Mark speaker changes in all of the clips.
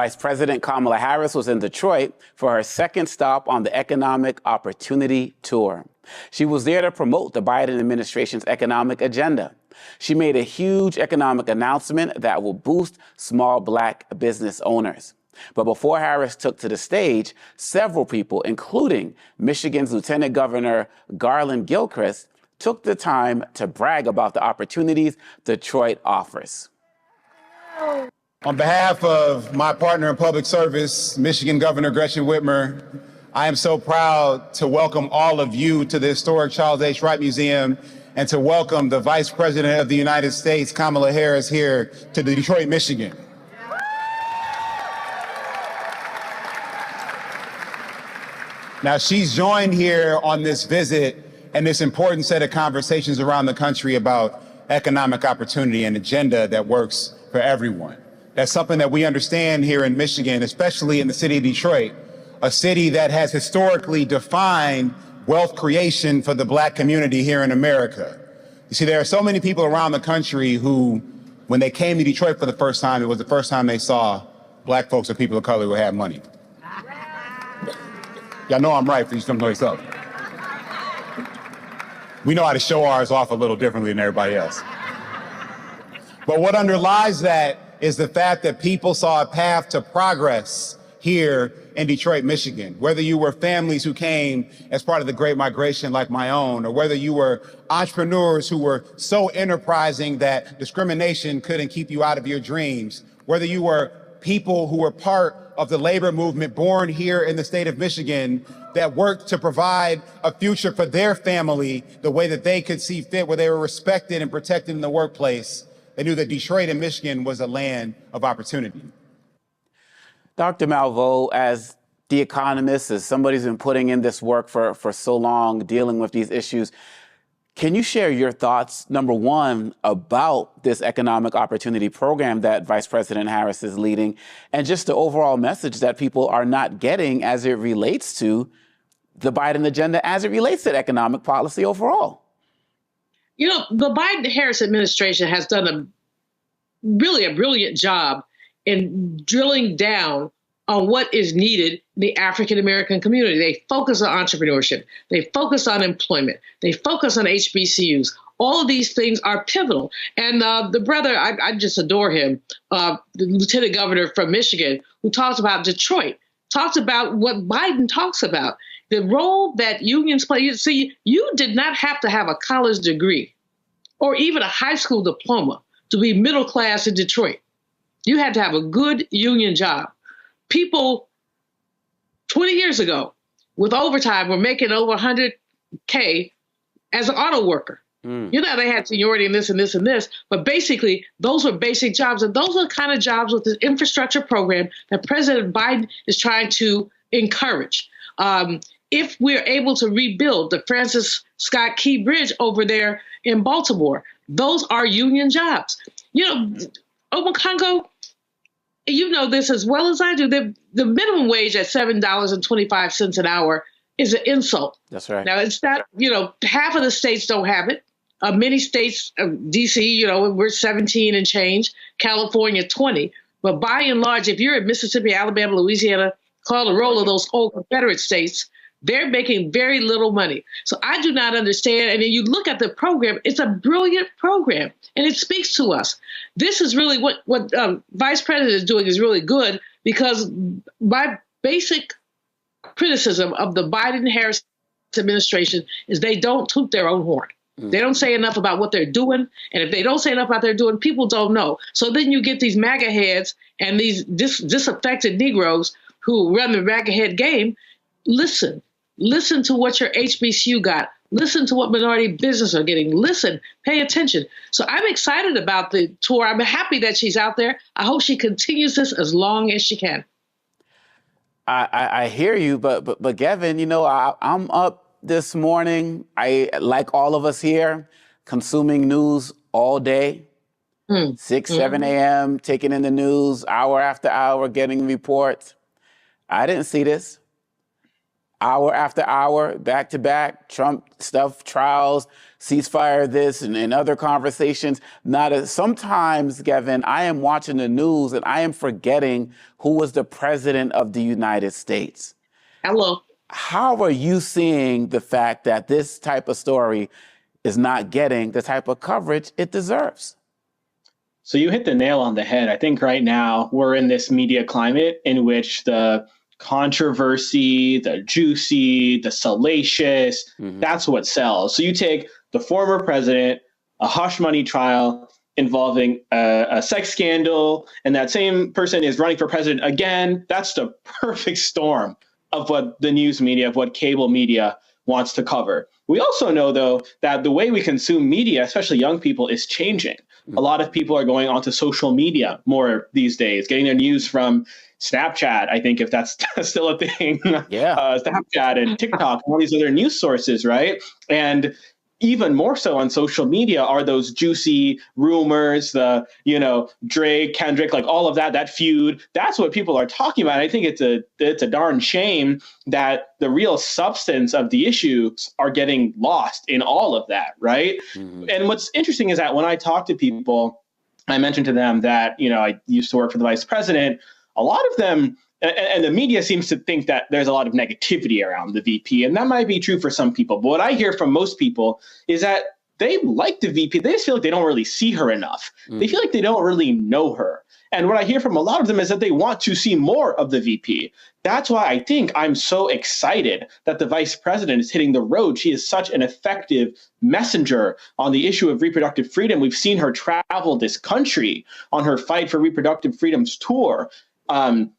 Speaker 1: Vice President Kamala Harris was in Detroit for her second stop on the Economic Opportunity Tour. She was there to promote the Biden administration's economic agenda. She made a huge economic announcement that will boost small Black business owners. But before Harris took to the stage, several people, including Michigan's Lieutenant Governor Garland Gilchrist, took the time to brag about the opportunities Detroit offers.
Speaker 2: On behalf of my partner in public service, Michigan Governor Gretchen Whitmer, I am so proud to welcome all of you to the historic Charles H. Wright Museum and to welcome the Vice President of the United States, Kamala Harris, here to Detroit, Michigan. Now, she's joined here on this visit and this important set of conversations around the country about economic opportunity and agenda that works for everyone. That's something that we understand here in Michigan, especially in the city of Detroit, a city that has historically defined wealth creation for the Black community here in America. You see, there are so many people around the country who, when they came to Detroit for the first time, it was the first time they saw Black folks or people of color who had money. Y'all know I'm right, please come noise up. We know how to show ours off a little differently than everybody else. But what underlies that is the fact that people saw a path to progress here in Detroit, Michigan. Whether you were families who came as part of the Great Migration like my own, or whether you were entrepreneurs who were so enterprising that discrimination couldn't keep you out of your dreams, whether you were people who were part of the labor movement born here in the state of Michigan that worked to provide a future for their family the way that they could see fit, where they were respected and protected in the workplace. They knew that Detroit and Michigan was a land of opportunity.
Speaker 1: Dr. Malveaux, as the economist, as somebody who's been putting in this work for so long, dealing with these issues, can you share your thoughts, number one, about this economic opportunity program that Vice President Harris is leading, and just the overall message that people are not getting as it relates to the Biden agenda, as it relates to economic policy overall?
Speaker 3: You know, the Biden-Harris administration has done really a brilliant job in drilling down on what is needed in the African-American community. They focus on entrepreneurship. They focus on employment. They focus on HBCUs. All of these things are pivotal. And the brother, I just adore him, the lieutenant governor from Michigan, who talks about Detroit, talks about what Biden talks about. The role that unions play. You see, you did not have to have a college degree or even a high school diploma to be middle class in Detroit. You had to have a good union job. People 20 years ago with overtime were making over 100K as an auto worker. You know, they had seniority in this and this and this, but basically those were basic jobs. And those are the kind of jobs with the infrastructure program that President Biden is trying to encourage. If we're able to rebuild the Francis Scott Key Bridge over there in Baltimore, those are union jobs. You know, Obakongo, you know this as well as I do. The minimum wage at $7.25 an hour is an insult.
Speaker 1: That's right.
Speaker 3: Now, it's not, you know, half of the states don't have it. Many states, D.C., you know, we're 17 and change, California 20. But by and large, if you're in Mississippi, Alabama, Louisiana, Colorado, those old Confederate states, they're making very little money. So I do not understand. And then you look at the program, it's a brilliant program, and it speaks to us. This is really what Vice President is doing is really good, because my basic criticism of the Biden-Harris administration is they don't toot their own horn. They don't say enough about what they're doing. And if they don't say enough about what they're doing, people don't know. So then you get these MAGA heads and these disaffected Negroes who run the MAGA head game. Listen to what your HBCU got. Listen to what minority businesses are getting. Listen, pay attention. So I'm excited about the tour. I'm happy that she's out there. I hope she continues this as long as she can.
Speaker 1: I hear you, but Gavin, you know, I'm up this morning. I, like all of us here, consuming news all day, 6, 7 a.m., taking in the news, hour after hour, getting reports. I didn't see this. hour after hour, back to back, Trump stuff, trials, ceasefire this, and other conversations. Sometimes, Gavin, I am watching the news and I am forgetting who was the president of the United States.
Speaker 3: Hello.
Speaker 1: How are you seeing the fact that this type of story is not getting the type of coverage it deserves?
Speaker 4: So you hit the nail on the head. I think right now we're in this media climate in which the controversy, the juicy, the salacious, that's what sells. So you take the former president, a hush money trial involving a sex scandal, and that same person is running for president again. That's the perfect storm of what the news media, of what cable media wants to cover. We also know, though, that the way we consume media, especially young people, is changing. A lot of people are going onto social media more these days, getting their news from Snapchat, I think, if that's still a thing. Snapchat and TikTok and all these other news sources, right? And even more so on social media are those juicy rumors, the, Drake, Kendrick, like all of that feud. That's what people are talking about. I think it's a darn shame that the real substance of the issues are getting lost in all of that, right? And what's interesting is that when I talk to people, I mentioned to them that, I used to work for the vice president. A lot of them, and the media seems to think that there's a lot of negativity around the VP, and that might be true for some people. But what I hear from most people is that they like the VP. They just feel like they don't really see her enough. They feel like they don't really know her. And what I hear from a lot of them is that they want to see more of the VP. That's why I think I'm so excited that the vice president is hitting the road. She is such an effective messenger on the issue of reproductive freedom. We've seen her travel this country on her Fight for Reproductive Freedoms tour,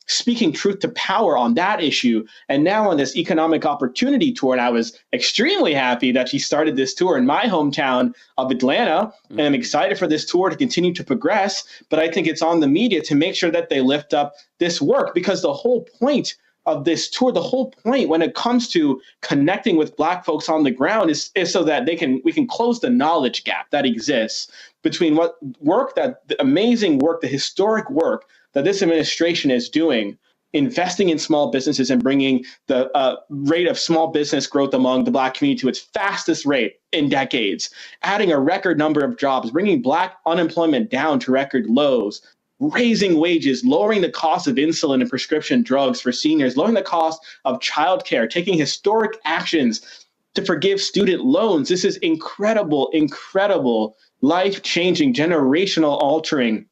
Speaker 4: speaking truth to power on that issue, and now on this economic opportunity tour. And I was extremely happy that she started this tour in my hometown of Atlanta, and I'm excited for this tour to continue to progress. But I think it's on the media to make sure that they lift up this work, because the whole point of this tour, the whole point when it comes to connecting with Black folks on the ground is so that we can close the knowledge gap that exists between the amazing work, the historic work that this administration is doing, investing in small businesses and bringing the rate of small business growth among the Black community to its fastest rate in decades, adding a record number of jobs, bringing Black unemployment down to record lows, raising wages, lowering the cost of insulin and prescription drugs for seniors, lowering the cost of childcare, taking historic actions to forgive student loans. This is incredible, life-changing, generational altering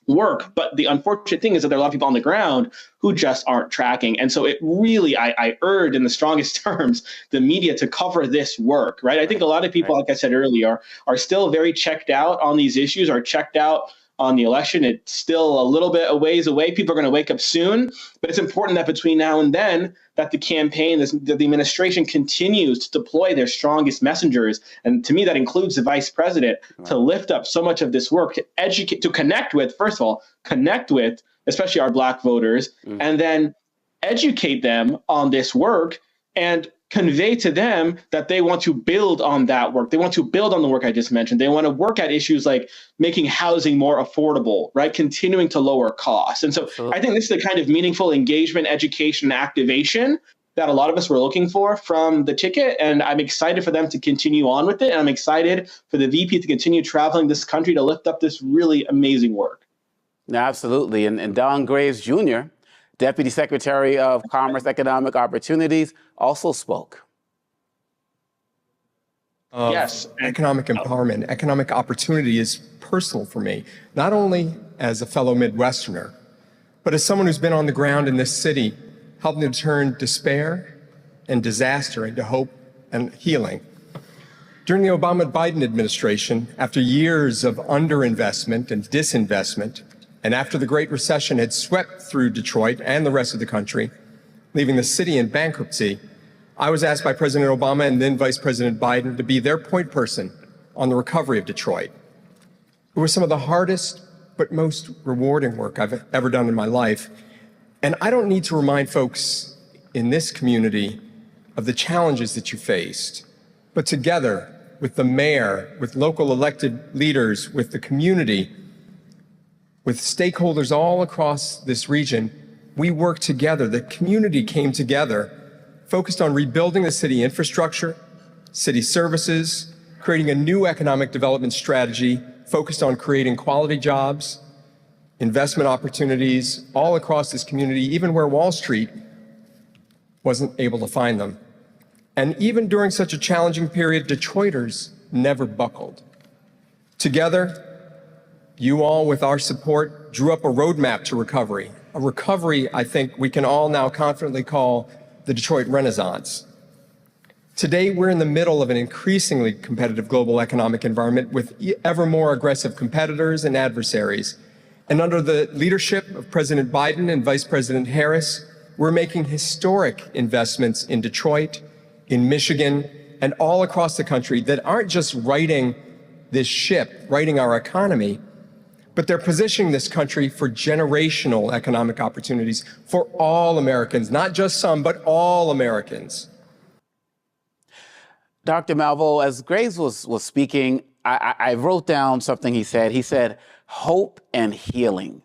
Speaker 4: work. But the unfortunate thing is that there are a lot of people on the ground who just aren't tracking. And so it really, I urge in the strongest terms, the media to cover this work, right? I think a lot of people, like I said earlier, are still very checked out on these issues, are checked out on the election. It's still a little bit a ways away. People are going to wake up soon. But it's important that between now and then, that the campaign, that the administration continues to deploy their strongest messengers. And to me, that includes the vice president, to lift up so much of this work, to educate, to connect with, first of all, especially our Black voters, and then educate them on this work and convey to them that they want to build on that work. They want to build on the work I just mentioned. They want to work at issues like making housing more affordable, right? Continuing to lower costs. And so I think this is the kind of meaningful engagement, education, and activation that a lot of us were looking for from the ticket. And I'm excited for them to continue on with it. And I'm excited for the VP to continue traveling this country to lift up this really amazing work.
Speaker 1: Absolutely. And Don Graves Jr., Deputy Secretary of Commerce, Economic Opportunities, also spoke.
Speaker 4: Yes.
Speaker 5: Economic empowerment, economic opportunity is personal for me, not only as a fellow Midwesterner, but as someone who's been on the ground in this city, helping to turn despair and disaster into hope and healing. During the Obama-Biden administration, after years of underinvestment and disinvestment, and after the Great Recession had swept through Detroit and the rest of the country, leaving the city in bankruptcy, I was asked by President Obama and then Vice President Biden to be their point person on the recovery of Detroit. It was some of the hardest but most rewarding work I've ever done in my life. And I don't need to remind folks in this community of the challenges that you faced, but together with the mayor, with local elected leaders, with the community, with stakeholders all across this region, we worked together. The community came together focused on rebuilding the city infrastructure, city services, creating a new economic development strategy focused on creating quality jobs, investment opportunities all across this community, even where Wall Street wasn't able to find them. And even during such a challenging period, Detroiters never buckled. Together, you all, with our support, drew up a roadmap to recovery, a recovery I think we can all now confidently call the Detroit Renaissance. Today, we're in the middle of an increasingly competitive global economic environment with ever more aggressive competitors and adversaries. And under the leadership of President Biden and Vice President Harris, we're making historic investments in Detroit, in Michigan, and all across the country that aren't just righting this ship, righting our economy, but they're positioning this country for generational economic opportunities for all Americans, not just some, but all Americans.
Speaker 1: Dr. Malvo, as Graves was speaking, I wrote down something he said. He said, hope and healing.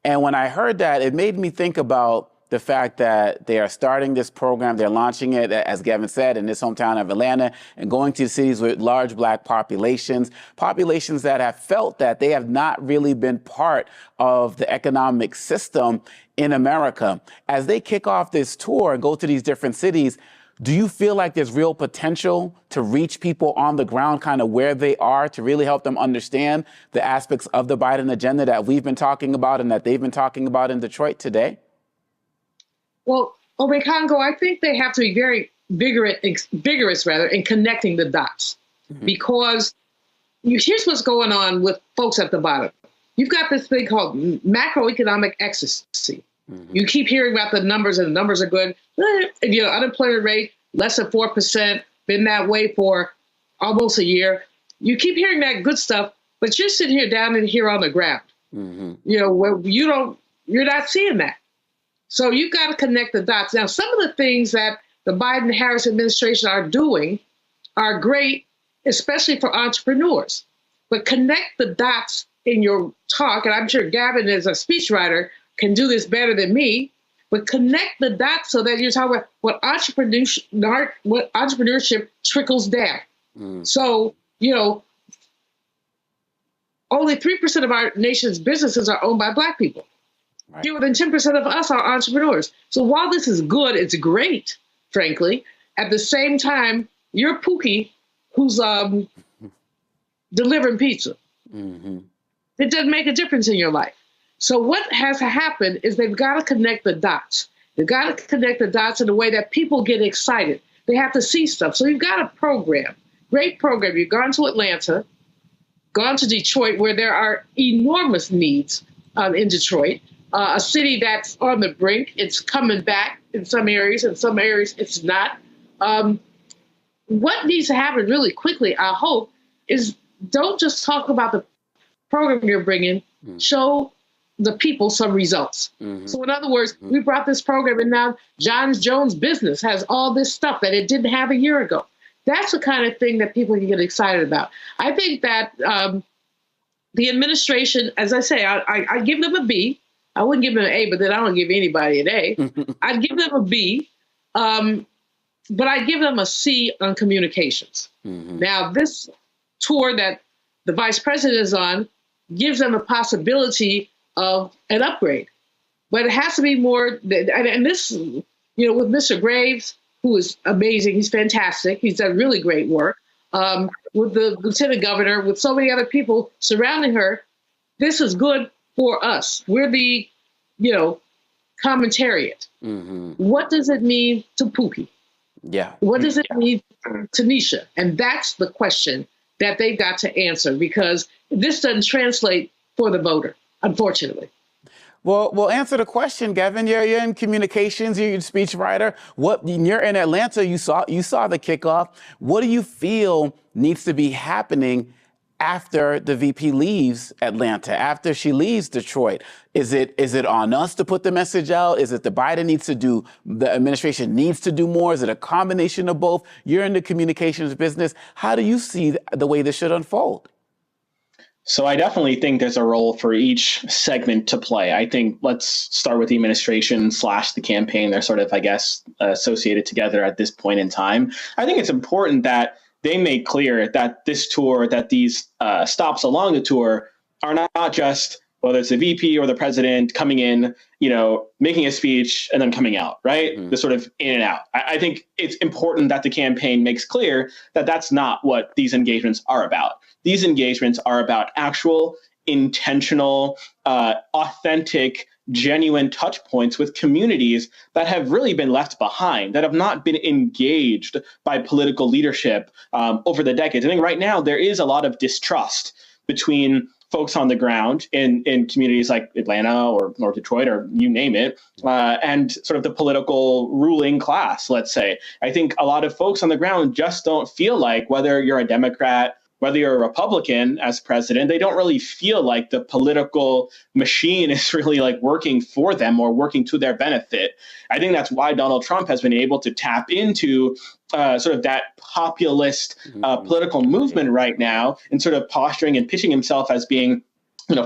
Speaker 1: And when I heard that, it made me think about the fact that they are starting this program, they're launching it, as Gavin said, in his hometown of Atlanta, and going to cities with large Black populations that have felt that they have not really been part of the economic system in America. As they kick off this tour and go to these different cities, do you feel like there's real potential to reach people on the ground, kind of where they are, to really help them understand the aspects of the Biden agenda that we've been talking about and that they've been talking about in Detroit today?
Speaker 3: Well, Congo, I think they have to be very vigorous in connecting the dots, because here's what's going on with folks at the bottom. You've got this thing called macroeconomic ecstasy. You keep hearing about the numbers, and the numbers are good. Unemployment rate, less than 4%, been that way for almost a year. You keep hearing that good stuff, but you're sitting here down in here on the ground. Where you're not seeing that. So you've got to connect the dots. Now, some of the things that the Biden-Harris administration are doing are great, especially for entrepreneurs. But connect the dots in your talk, and I'm sure Gavin, as a speechwriter, can do this better than me, but connect the dots so that you're talking about what entrepreneurship trickles down. So, only 3% of our nation's businesses are owned by Black people. Right. Fewer than 10% of us are entrepreneurs. So while this is good, it's great, frankly. At the same time, you're Pookie who's delivering pizza. It doesn't make a difference in your life. So what has to happen is they've got to connect the dots. They've got to connect the dots in a way that people get excited. They have to see stuff. So you've got a program, great program. You've gone to Atlanta, gone to Detroit, where there are enormous needs in Detroit. A city that's on the brink. It's coming back in some areas it's not. What needs to happen really quickly, I hope, is don't just talk about the program you're bringing, show the people some results. So in other words, we brought this program, and now John Jones Business has all this stuff that it didn't have a year ago. That's the kind of thing that people can get excited about. I think that the administration, as I say, I give them a B. I wouldn't give them an A, but then I don't give anybody an A. I'd give them a B, but I'd give them a C on communications. Now, this tour that the vice president is on gives them a possibility of an upgrade. But it has to be more, and this, with Mr. Graves, who is amazing, he's fantastic, he's done really great work, with the lieutenant governor, with so many other people surrounding her, this is good for us. We're the, commentariat. What does it mean to Pookie?
Speaker 1: Yeah.
Speaker 3: What does it mean to Nisha? And that's the question that they've got to answer, because this doesn't translate for the voter, unfortunately.
Speaker 1: Well, answer the question, Gavin. You're in communications. You're a speechwriter. You're in Atlanta. You saw the kickoff. What do you feel needs to be happening after the VP leaves Atlanta, after she leaves Detroit? Is it on us to put the message out? Is it the administration needs to do more? Is it a combination of both? You're in the communications business. How do you see the way this should unfold?
Speaker 4: So I definitely think there's a role for each segment to play. I think let's start with the administration / the campaign. They're sort of, I guess, associated together at this point in time. I think it's important that they make clear that this tour, that these stops along the tour are not just, whether it's the VP or the president coming in, making a speech and then coming out, right? The sort of in and out. I think it's important that the campaign makes clear that that's not what these engagements are about. These engagements are about actual, intentional, authentic, genuine touch points with communities that have really been left behind, that have not been engaged by political leadership over the decades. I think right now there is a lot of distrust between folks on the ground in communities like Atlanta or Detroit or you name it, and sort of the political ruling class, let's say. I think a lot of folks on the ground just don't feel like, whether you're a Democrat, whether you're a Republican as president, they don't really feel like the political machine is really like working for them or working to their benefit. I think that's why Donald Trump has been able to tap into sort of that populist political movement right now, and sort of posturing and pitching himself as being,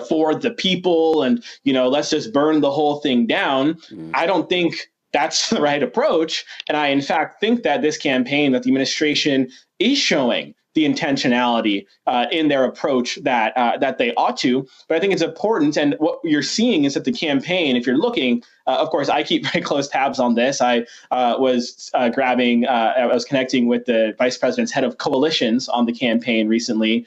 Speaker 4: for the people, and, let's just burn the whole thing down. I don't think that's the right approach. And I, in fact, think that this campaign, that the administration is showing the intentionality in their approach that they ought to. But I think it's important. And what you're seeing is that the campaign, if you're looking, of course, I keep very close tabs on this. I was I was connecting with the vice president's head of coalitions on the campaign recently,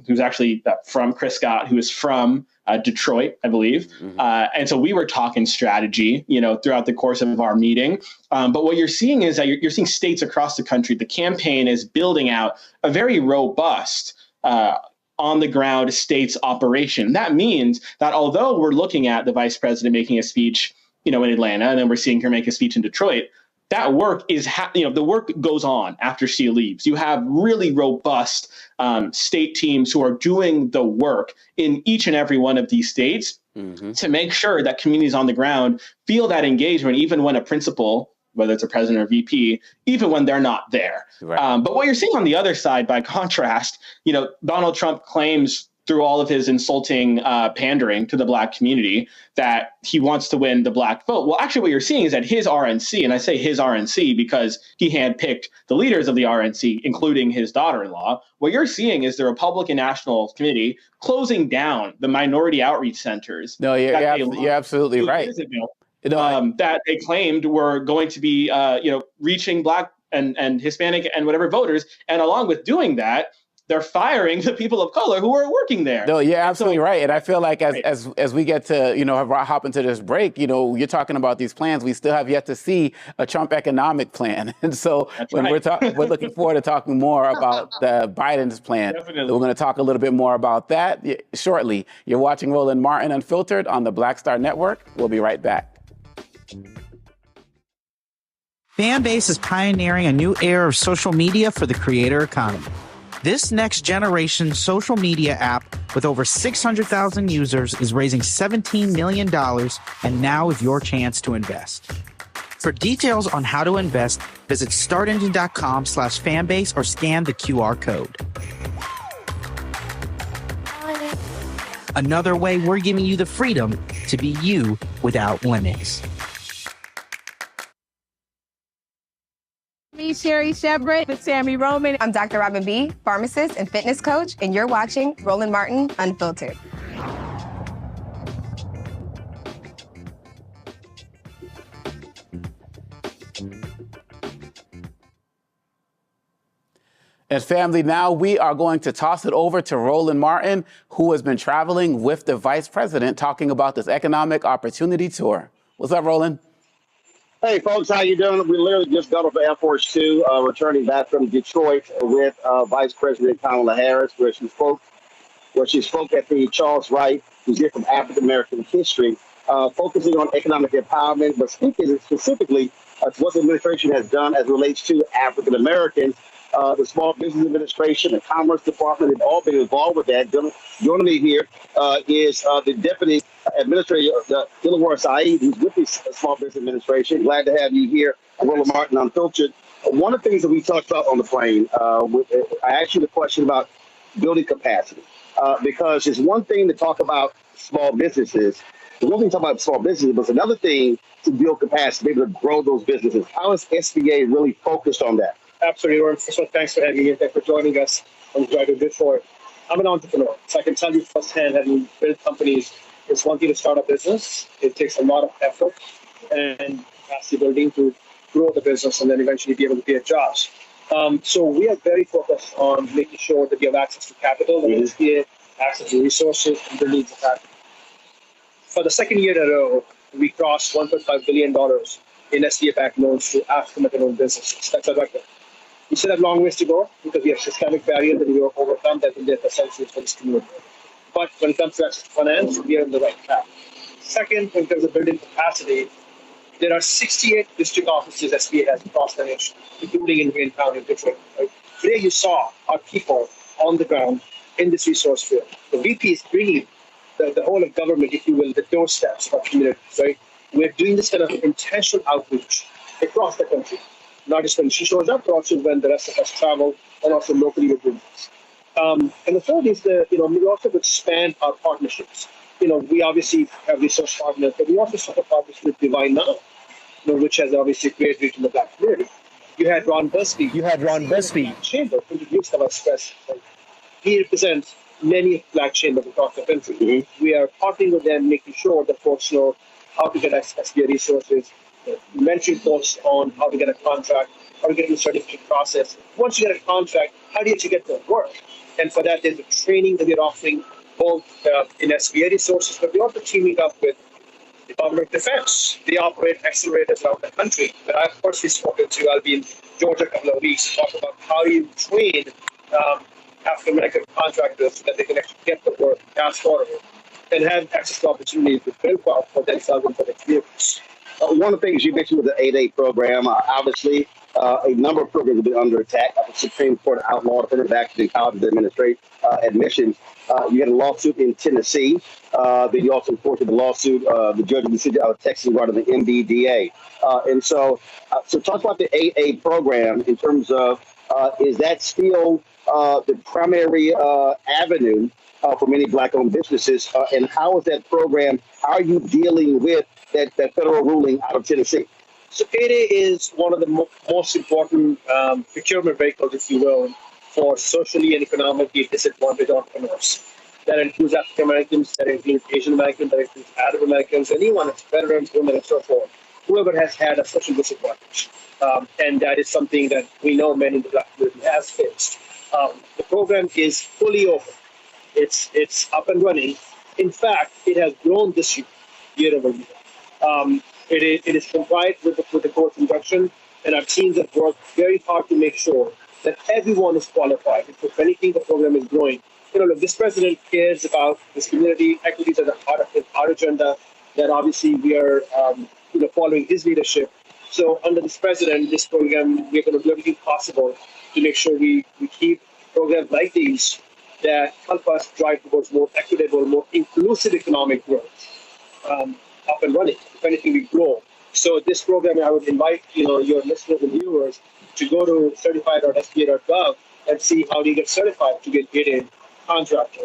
Speaker 4: who's actually from Chris Scott, who is from Detroit, I believe. And so we were talking strategy, throughout the course of our meeting. But what you're seeing is that you're seeing states across the country. The campaign is building out a very robust on the ground states operation. That means that although we're looking at the vice president making a speech, in Atlanta, and then we're seeing her make a speech in Detroit, that work is, the work goes on after she leaves. You have really robust state teams who are doing the work in each and every one of these states to make sure that communities on the ground feel that engagement, even when a principal, whether it's a president or VP, even when they're not there. Right. But what you're seeing on the other side, by contrast, Donald Trump claims through all of his insulting pandering to the Black community that he wants to win the Black vote. Well, actually, what you're seeing is that his RNC, and I say his RNC because he handpicked the leaders of the RNC, including his daughter-in-law, what you're seeing is the Republican National Committee closing down the minority outreach centers.
Speaker 1: No, you're absolutely right.
Speaker 4: That they claimed were going to be, reaching Black and Hispanic and whatever voters. And along with doing that, they're firing the people of color who are working there.
Speaker 1: No, you're absolutely right. And I feel like as we get to, hop into this break, you're talking about these plans. We still have yet to see a Trump economic plan. And so we're looking forward to talking more about the Biden's plan. Definitely. We're going to talk a little bit more about that shortly. You're watching Roland Martin Unfiltered on the Black Star Network. We'll be right back.
Speaker 6: Fanbase is pioneering a new era of social media for the creator economy. This next generation social media app with over 600,000 users is raising $17 million, and now is your chance to invest. For details on how to invest, visit startengine.com/fanbase or scan the QR code. Another way we're giving you the freedom to be you without limits.
Speaker 7: Me, Sherry Shepard with Sammy Roman. I'm Dr. Robin B., pharmacist and fitness coach, and you're watching Roland Martin Unfiltered.
Speaker 1: And family, now we are going to toss it over to Roland Martin, who has been traveling with the vice president talking about this economic opportunity tour. What's up, Roland?
Speaker 8: Hey, folks, how you doing? We literally just got off of Air Force Two, returning back from Detroit with Vice President Kamala Harris, where she spoke at the Charles Wright Museum of African American History, focusing on economic empowerment, but speaking specifically what the administration has done as it relates to African Americans. The Small Business Administration, the Commerce Department have all been involved with that. Joining me here is the Deputy Administrator, Dilawar Saeed, who's with the Small Business Administration. Glad to have you here, Roland Martin Unfiltered. One of the things that we talked about on the plane, I asked you the question about building capacity. because it's one thing to talk about small businesses. It's one thing to talk about small businesses, but it's another thing to build capacity, be able to grow those businesses. How is SBA really focused on that?
Speaker 9: Absolutely, Warren. First of all, thanks for having me. Thanks for joining us on Drive to Good For It. I'm an entrepreneur, so I can tell you firsthand, having built companies, it's one thing to start a business. It takes a lot of effort and capacity building to grow the business and then eventually be able to create jobs. So we are very focused on making sure that we have access to capital, and SBA access to resources, and building capacity. For the second year in a row, we crossed $1.5 billion in SBA-backed loans to African-American-owned businesses. That's a record. We still have long ways to go because we have systemic barriers that we will overcome that will be essential for this community. But when it comes to access to finance, we are on the right track. Second, in terms of building capacity, there are 68 district offices SBA has across the nation, including in Wayne County, Detroit. Right? Today you saw our people on the ground in this resource field. The VP is bringing the whole of government, if you will, the doorsteps of our communities, right? We're doing this kind of intentional outreach across the country, not just when she shows up, but also when the rest of us travel, and also locally we're doing this. And the third is we also expand our partnerships. We obviously have resource partners, but we also have a partnership with Divine Now, which has obviously great reach in the Black community. You had Ron Busby. Chamber introduced our express. Right? He represents many Black chambers across the country. Mm-hmm. We are partnering with them, making sure that folks know how to get access to resources, mentoring folks on how to get a contract, how to get in the certificate process. Once you get a contract, how do you actually get to work? And for that, there's a training that we're offering both in SBA resources, but we're also teaming up with the Department of Defense. They operate accelerators around the country. But I've personally spoken to, I'll be in Georgia a couple of weeks, talk about how you train African-American contractors so that they can actually get the work fast forward and have access to opportunities to build wealth for themselves and for their communities.
Speaker 8: One of the things you mentioned was the 8A program. Obviously, a number of programs have been under attack. The Supreme Court outlawed affirmative action in college administration admissions. You had a lawsuit in Tennessee. Then you also reported the lawsuit, the judge of the city out of Texas regarding the MBDA. So talk about the 8A program in terms of is that still the primary avenue for many Black-owned businesses? And how is that program? How are you dealing with that federal ruling out of Tennessee?
Speaker 9: So 8A is one of the most important procurement vehicles, if you will, for socially and economically disadvantaged entrepreneurs. That includes African Americans, that includes Asian Americans, that includes Arab Americans, anyone that's veterans, women, and so forth, whoever has had a social disadvantage. And that is something that we know many in the Black community has faced. The program is fully open. It's up and running. In fact, it has grown this year over year. It is compliant with the court's injunction, and our teams have worked very hard to make sure that everyone is qualified. If anything, the program is growing. Look, this president cares about this community. Equities at the heart of our agenda. That obviously we are, following his leadership. So under this president, this program, we're going to do everything possible to make sure we keep programs like these that help us drive towards more equitable, more inclusive economic growth up and running. If anything, we grow. So this program, I would invite your listeners and viewers to go to certified.sba.gov and see how do you get certified to get a contractor.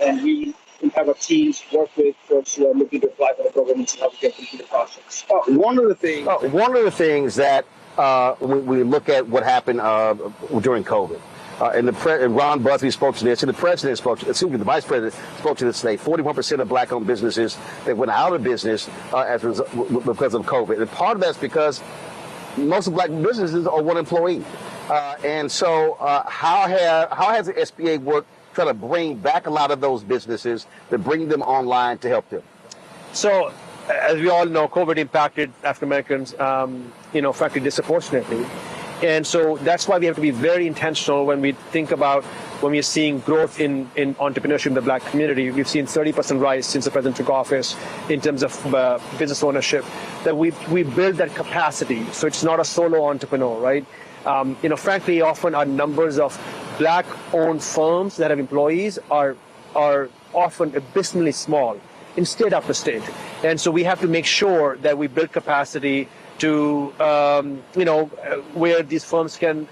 Speaker 9: And we have our teams work with folks who are looking to apply for the program and see how we get through the process.
Speaker 8: One of the things that we look at what happened during COVID. And Ron Busby spoke to this, and the president the vice president spoke to this today. 41% of Black-owned businesses that went out of business because of COVID. And part of that's because most of Black businesses are one employee. And so how has the SBA worked trying to bring back a lot of those businesses, to bring them online to help them?
Speaker 10: So, as we all know, COVID impacted African Americans, frankly, disproportionately. And so that's why we have to be very intentional when we think about when we're seeing growth in entrepreneurship in the Black community. We've seen 30% rise since the president took office in terms of business ownership, that we build that capacity. So it's not a solo entrepreneur, right? Frankly, often our numbers of Black-owned firms that have employees are often abysmally small in state after state. And so we have to make sure that we build capacity to, where these firms can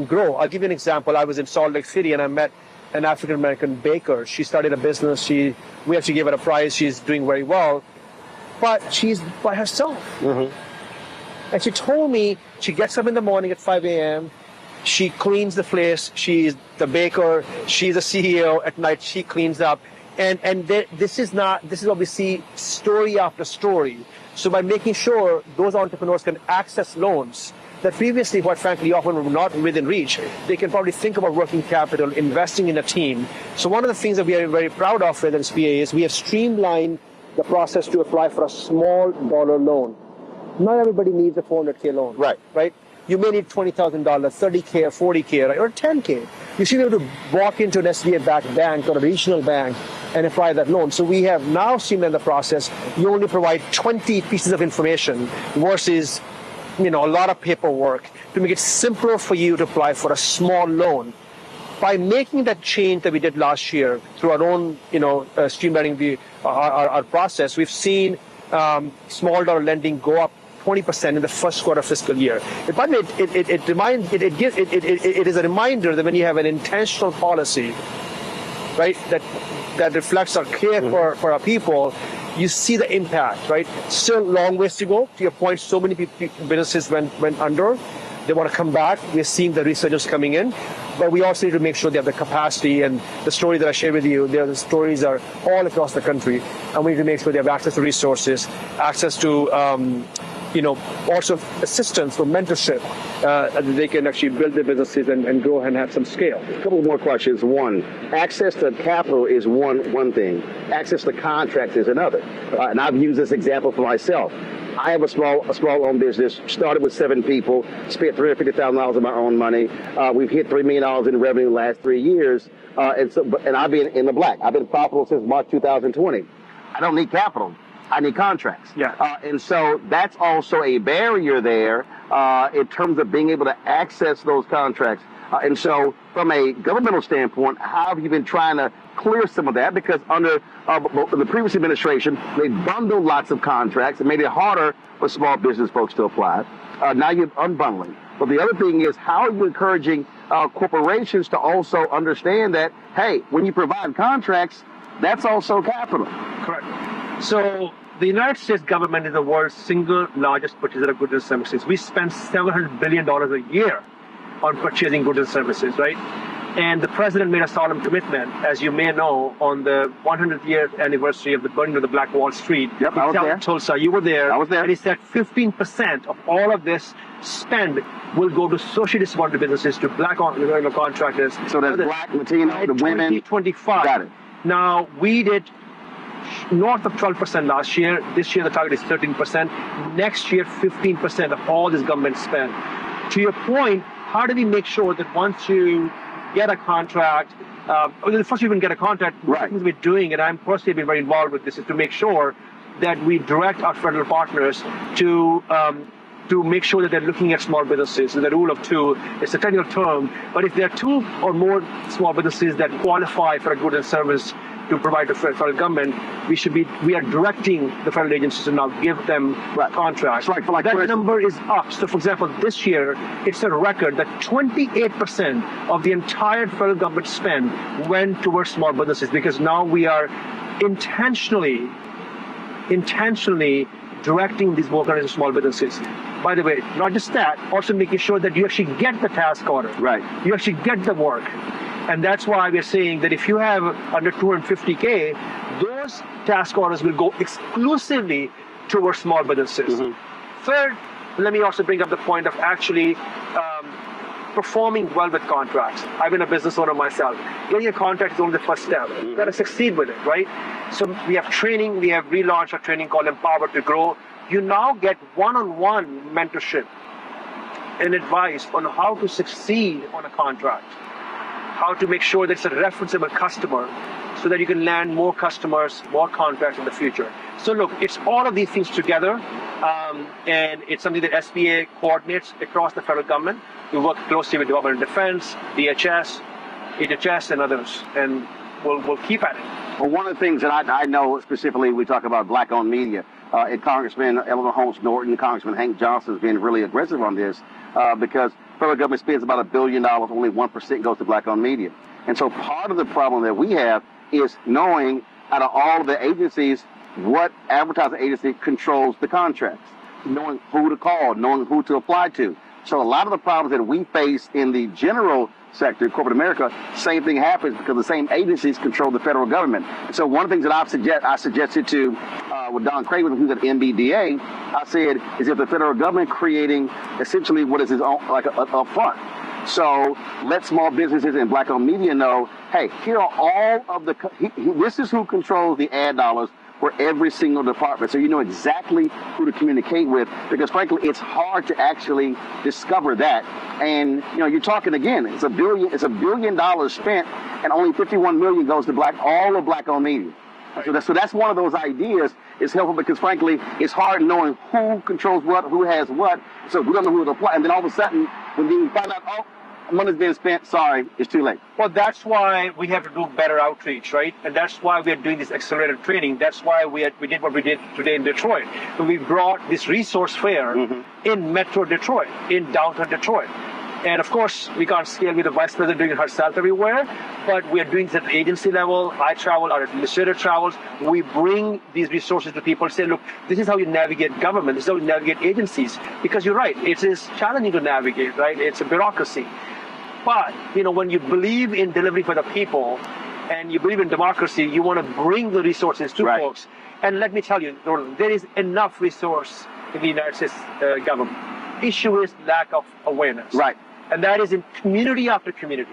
Speaker 10: grow. I'll give you an example. I was in Salt Lake City and I met an African-American baker. She started a business. We actually gave her a prize. She's doing very well. But she's by herself. And she told me she gets up in the morning at 5 a.m., she cleans the place, she's the baker, she's the CEO. At night, she cleans up. And this is what we see story after story. So by making sure those entrepreneurs can access loans that previously, quite frankly, often were not within reach, they can probably think about working capital, investing in a team. So one of the things that we are very proud of with SBA is we have streamlined the process to apply for a small dollar loan. Not everybody needs a $400K loan. Right? You may need $20,000, $30K, or $40K, right? Or $10K. You should be able to walk into an SBA-backed bank or a regional bank and apply that loan. So we have now streamlined the process. You only provide 20 pieces of information versus a lot of paperwork to make it simpler for you to apply for a small loan. By making that change that we did last year through our own, streamlining our process, we've seen small dollar lending go up 20% in the first quarter fiscal year. By the way, it is a reminder that when you have an intentional policy, right, that reflects our care for our people, you see the impact, right? Still a long ways to go. To your point, so many businesses went under. They want to come back. We're seeing the resurgence coming in. But we also need to make sure they have the capacity. And the story that I shared with you, the stories are all across the country. And we need to make sure they have access to resources, access to also assistance or mentorship, that they can actually build their businesses and grow and have some scale.
Speaker 8: A couple more questions. One, access to capital is one thing. Access to contracts is another. And I've used this example for myself. I have a small owned business, started with 7 people, spent $350,000 of my own money. We've hit $3 million in revenue in the last 3 years. And I've been in the black. I've been profitable since March 2020. I don't need capital. I need contracts. And so that's also a barrier there in terms of being able to access those contracts. And so from a governmental standpoint, how have you been trying to clear some of that? Because under the previous administration, they bundled lots of contracts and made it harder for small business folks to apply. Now you're unbundling. But the other thing is, how are you encouraging corporations to also understand that, hey, when you provide contracts, that's also capital?
Speaker 10: Correct. So the United States government is the world's single largest purchaser of goods and services. We spend $700 billion a year on purchasing goods and services, right? And the president made a solemn commitment, as you may know, on the 100th year anniversary of the burning of the Black Wall Street.
Speaker 8: Yep, I was there.
Speaker 10: Tulsa, you were there.
Speaker 8: I was there.
Speaker 10: And he said 15% of all of this spend will go to socially disadvantaged businesses, to black contractors.
Speaker 8: So that's black, Latino, the women.
Speaker 10: 2025.
Speaker 8: Got it.
Speaker 10: Now, we did north of 12% last year. This year, the target is 13%. Next year, 15% of all this government spend. To your point, how do we make sure that once you get a contract, first you even get a contract,
Speaker 8: right,
Speaker 10: things we're doing, and I'm personally been very involved with this, is to make sure that we direct our federal partners to make sure that they're looking at small businesses. And the rule of 2, it's a technical term, but if there are 2 or more small businesses that qualify for a good and service to provide to federal government, we are directing the federal agencies to now give them contracts.
Speaker 8: Right,
Speaker 10: that number is up. So, for example, this year, it's a record that 28% of the entire federal government spend went towards small businesses, because now we are intentionally directing these workers into small businesses. By the way, not just that, also making sure that you actually get the task order.
Speaker 8: Right.
Speaker 10: You actually get the work. And that's why we're saying that if you have under 250K, those task orders will go exclusively towards small businesses. Third, let me also bring up the point of actually performing well with contracts. I've been a business owner myself. Getting a contract is only the first step. You've got to succeed with it, right? So we have training. We have relaunched a training called Empower to Grow. You now get one-on-one mentorship and advice on how to succeed on a contract, how to make sure that it's a referenceable customer so that you can land more customers, more contracts in the future. So look, it's all of these things together, and it's something that SBA coordinates across the federal government. We work closely with Department of Defense, DHS, HHS, and others, and we'll keep at it.
Speaker 8: Well, one of the things that I know specifically, we talk about black-owned media, and Congressman Eleanor Holmes Norton, Congressman Hank Johnson has been really aggressive on this, because federal government spends about $1 billion, only 1% goes to black-owned media. And so part of the problem that we have is knowing out of all the agencies, what advertising agency controls the contracts, knowing who to call, knowing who to apply to. So a lot of the problems that we face in the general sector, corporate America, same thing happens because the same agencies control the federal government. So one of the things that I suggested to with Don Craven, who's at MBDA, I said, is if the federal government creating essentially what is his own, like a fund. So let small businesses and black-owned media know, hey, here are all of the, this is who controls the ad dollars for every single department. So you know exactly who to communicate with, because frankly, it's hard to actually discover that. And you know, you're talking again, it's $1 billion spent, and only 51 million goes to all of black-owned media. So that's one of those ideas. It's helpful because frankly, it's hard knowing who controls what, who has what. So we don't know who to apply, and then all of a sudden, when you find out, oh, money's being spent, sorry, it's too late.
Speaker 10: Well, that's why we have to do better outreach, right? And that's why we are doing this accelerated training. That's why we did what we did today in Detroit. We brought this resource fair in Metro Detroit, in downtown Detroit. And of course, we can't scale with the vice president doing it herself everywhere, but we are doing this at the agency level. I travel, our administrator travels. We bring these resources to people and say, look, this is how you navigate government. This is how you navigate agencies. Because you're right, it is challenging to navigate, right? It's a bureaucracy. But, you know, when you believe in delivering for the people and you believe in democracy, you want to bring the resources to folks. And let me tell you, there is enough resource in the United States government. Issue is lack of awareness.
Speaker 8: Right.
Speaker 10: And that is in community after community.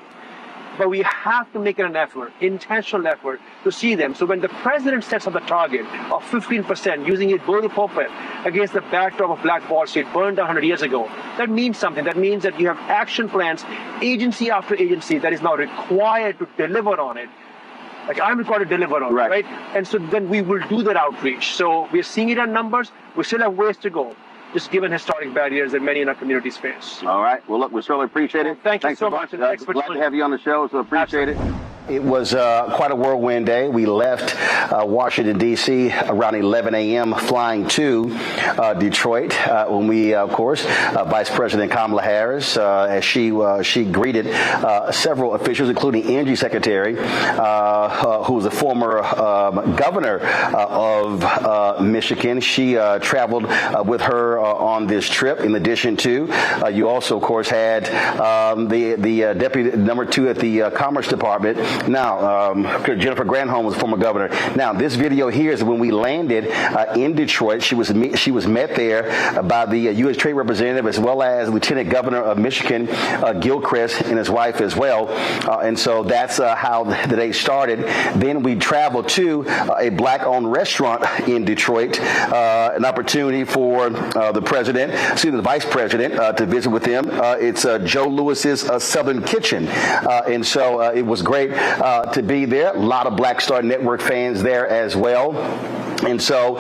Speaker 10: But we have to make it an effort, intentional effort, to see them. So when the president sets up a target of 15%, using it below the pulpit against the backdrop of Black Wall Street, burned down 100 years ago, that means something. That means that you have action plans, agency after agency, that is now required to deliver on it. Like I'm required to deliver on it, right? And so then we will do that outreach. So we're seeing it on numbers. We still have ways to go, just given historic barriers that many in our communities face.
Speaker 8: All right. Well, look, we certainly appreciate it.
Speaker 10: Thank you so much.
Speaker 8: Glad to have you on the show, so appreciate it. It was quite a whirlwind day. We left Washington, D.C. around 11 a.m. flying to Detroit when we, of course, Vice President Kamala Harris, as she greeted several officials, including Energy Secretary, who was a former governor of Michigan. She traveled with her on this trip. In addition to, you also, of course, had the deputy number 2 at the Commerce Department. Now, Jennifer Granholm was former governor. Now, this video here is when we landed in Detroit. She was met there by the U.S. Trade Representative as well as Lieutenant Governor of Michigan, Gilchrist, and his wife as well. And so that's how the day started. Then we traveled to a black-owned restaurant in Detroit, an opportunity for the vice president, to visit with them. It's Joe Lewis's Southern Kitchen. And so it was great to be there. A lot of Black Star Network fans there as well. And so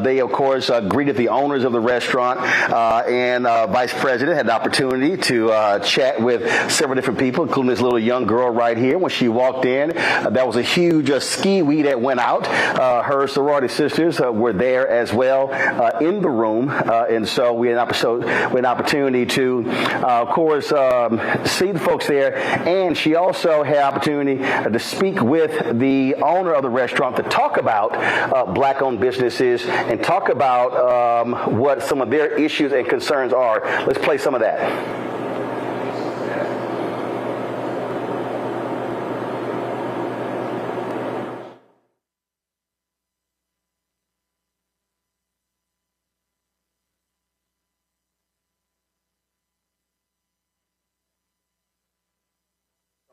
Speaker 8: they, of course, greeted the owners of the restaurant, and Vice President had the opportunity to chat with several different people, including this little young girl right here. When she walked in, that was a huge ski-wee that went out. Her sorority sisters were there as well in the room, and so we had an opportunity to, of course, see the folks there. And she also had opportunity to speak with the owner of the restaurant to talk about Black-owned businesses and talk about what some of their issues and concerns are. Let's play some of that.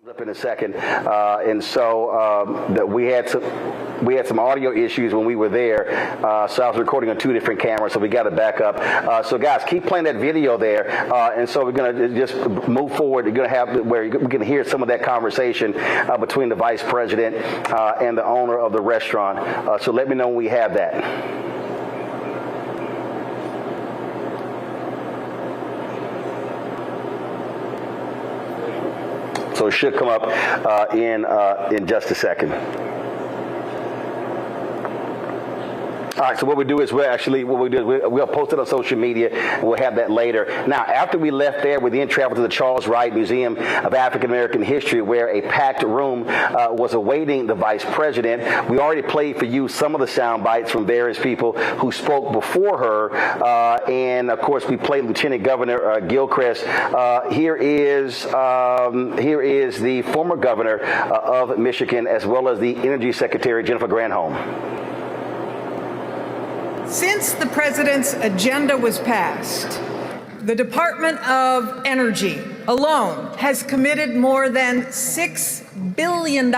Speaker 8: Up in a second, and so that we had some audio issues when we were there, so I was recording on 2 different cameras, so we got to back up. So guys, keep playing that video there, and so we're going to just move forward. You're going to have where we can hear some of that conversation between the vice president and the owner of the restaurant. So let me know when we have that. So it should come up in just a second.
Speaker 11: All right, so what we do is we'll post it on social media, and we'll have that later. Now, after we left there, we then traveled to the Charles Wright Museum of African American History, where a packed room was awaiting the vice president. We already played for you some of the sound bites from various people who spoke before her, and of course, we played Lieutenant Governor Gilchrist. Here is the former governor of Michigan, as well as the Energy Secretary Jennifer Granholm.
Speaker 12: Since the president's agenda was passed, the Department of Energy alone has committed more than $6 billion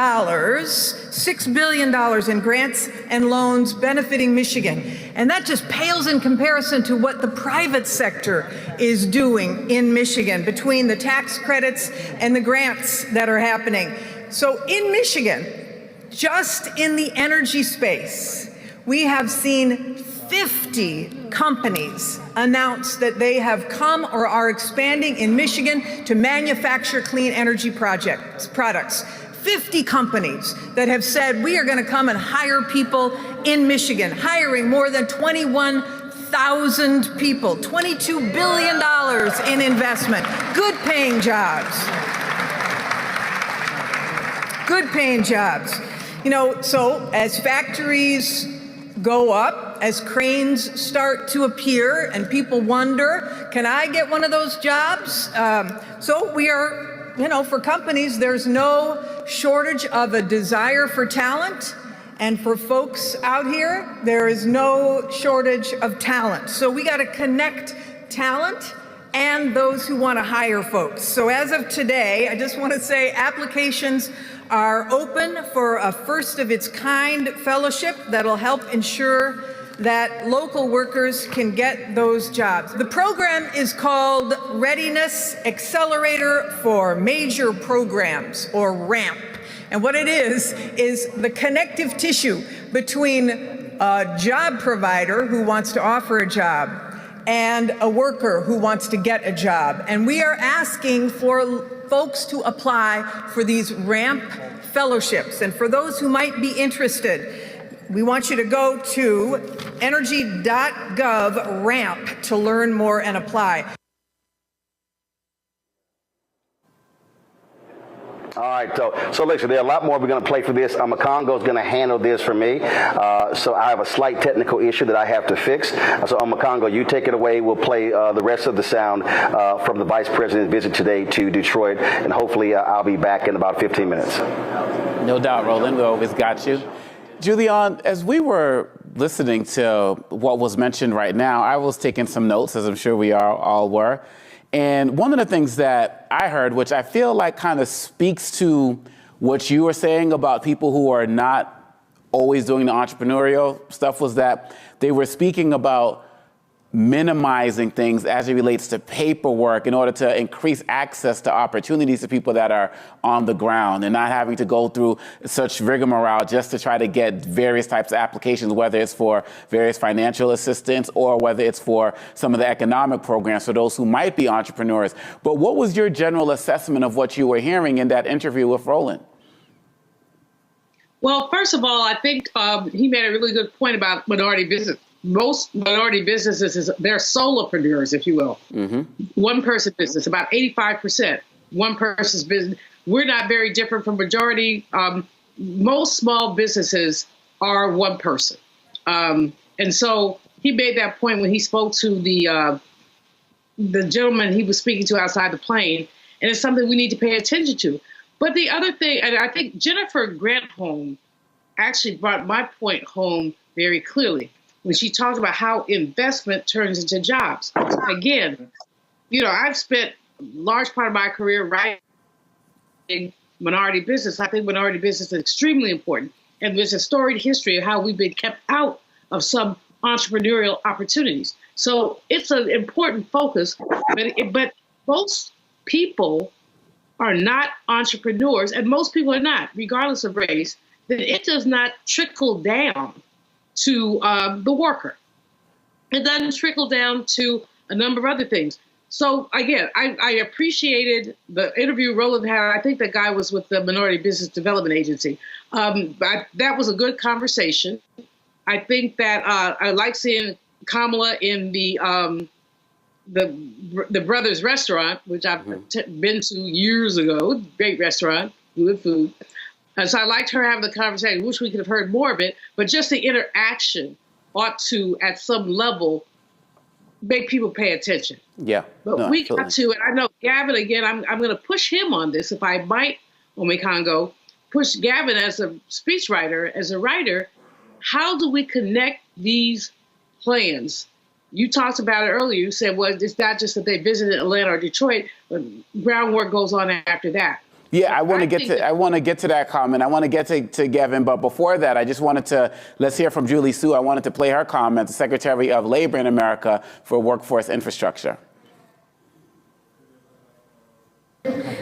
Speaker 12: in grants and loans benefiting Michigan. And that just pales in comparison to what the private sector is doing in Michigan between the tax credits and the grants that are happening. So in Michigan, just in the energy space, we have seen 50 companies announce that they have come or are expanding in Michigan to manufacture clean energy products. 50 companies that have said we are going to come and hire people in Michigan, hiring more than 21,000 people, $22 billion in investment, good paying jobs. Good paying jobs. You know, so as factories go up, as cranes start to appear and people wonder, can I get one of those jobs? So we are, you know, for companies, there's no shortage of a desire for talent. And for folks out here, there is no shortage of talent. So we got to connect talent and those who want to hire folks. So as of today, I just want to say applications are open for a first of its kind fellowship that'll help ensure that local workers can get those jobs. The program is called Readiness Accelerator for Major Programs, or RAMP. And what it is the connective tissue between a job provider who wants to offer a job and a worker who wants to get a job. And we are asking for folks to apply for these RAMP fellowships. And for those who might be interested, we want you to go to energy.gov RAMP to learn more and apply.
Speaker 11: All right, so listen, there are a lot more we're going to play for this. Makongo is going to handle this for me. So I have a slight technical issue that I have to fix. So Makongo, you take it away. We'll play the rest of the sound from the Vice President's visit today to Detroit, and hopefully I'll be back in about 15 minutes.
Speaker 1: No doubt, Roland. We always got you. Julian, as we were listening to what was mentioned right now, I was taking some notes, as I'm sure we all were. And one of the things that I heard, which I feel like kind of speaks to what you were saying about people who are not always doing the entrepreneurial stuff, was that they were speaking about minimizing things as it relates to paperwork in order to increase access to opportunities to people that are on the ground and not having to go through such rigmarole just to try to get various types of applications, whether it's for various financial assistance or whether it's for some of the economic programs for those who might be entrepreneurs. But what was your general assessment of what you were hearing in that interview with Roland?
Speaker 3: Well, first of all, I think he made a really good point about minority business. Most minority businesses, they're solopreneurs, if you will. Mm-hmm. One person business, about 85%, one person's business. We're not very different from majority. Most small businesses are one person. And so he made that point when he spoke to the gentleman he was speaking to outside the plane. And it's something we need to pay attention to. But the other thing, and I think Jennifer Granholm actually brought my point home very clearly when she talked about how investment turns into jobs. Again, you know, I've spent a large part of my career writing minority business. I think minority business is extremely important. And there's a storied history of how we've been kept out of some entrepreneurial opportunities. So it's an important focus, but most people are not entrepreneurs, and most people are not, regardless of race, then it does not trickle down to the worker. It doesn't trickle down to a number of other things. So again, I appreciated the interview Roland had. I think that guy was with the Minority Business Development Agency. But that was a good conversation. I think that I like seeing Kamala in the Brothers Restaurant, which I've been to years ago. Great restaurant, good food. And so I liked her having the conversation. Wish we could have heard more of it, but just the interaction ought to, at some level, make people pay attention.
Speaker 1: Yeah.
Speaker 3: But
Speaker 1: no,
Speaker 3: we
Speaker 1: absolutely.
Speaker 3: got to, and I know Gavin, again, I'm going to push him on this, if I might, Omekongo, push Gavin as a speechwriter, as a writer. How do we connect these plans? You talked about it earlier. You said, well, it's not just that they visited Atlanta or Detroit, but groundwork goes on after that.
Speaker 1: Yeah, I want to get to that comment. I want to get to Gavin, but before that, I just wanted to, let's hear from Julie Su. I wanted to play her comment, the Secretary of Labor in America for Workforce Infrastructure.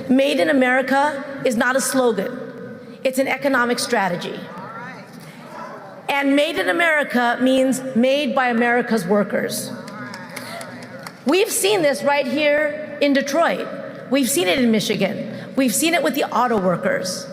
Speaker 13: Made in America is not a slogan. It's an economic strategy. And made in America means made by America's workers. We've seen this right here in Detroit. We've seen it in Michigan. We've seen it with the auto workers.